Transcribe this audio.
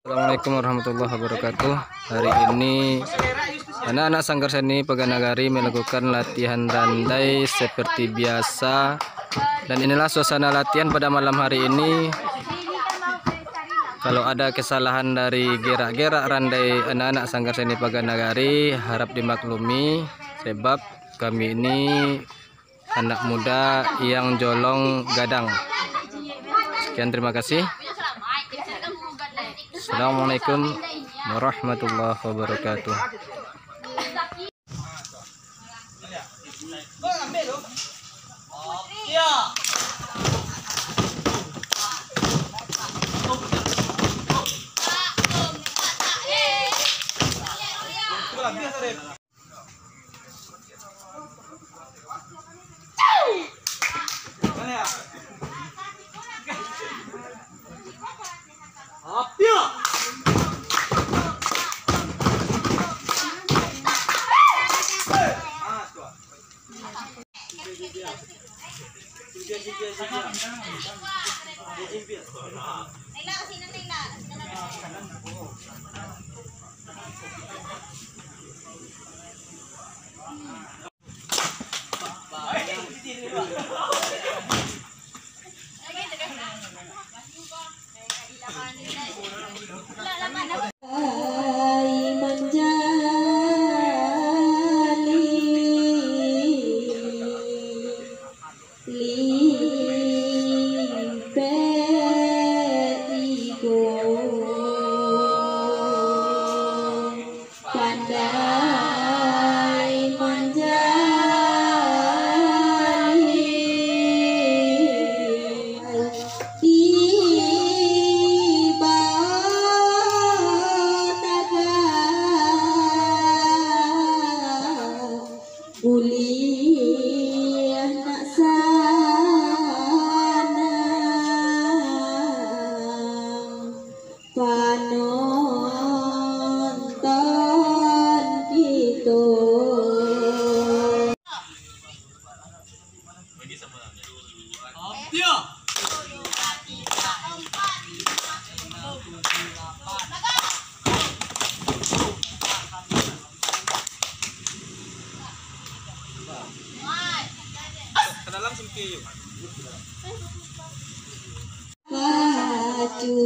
Assalamualaikum warahmatullahi wabarakatuh. Hari ini anak-anak Sanggar Seni Peganagari melakukan latihan randai seperti biasa. Dan inilah suasana latihan pada malam hari ini. Kalau ada kesalahan dari gerak-gerak randai anak-anak Sanggar Seni Peganagari, harap dimaklumi sebab kami ini anak muda yang jolong gadang. Sekian, terima kasih. Assalamualaikum warahmatullahi wabarakatuh. Langsung ke pacuan.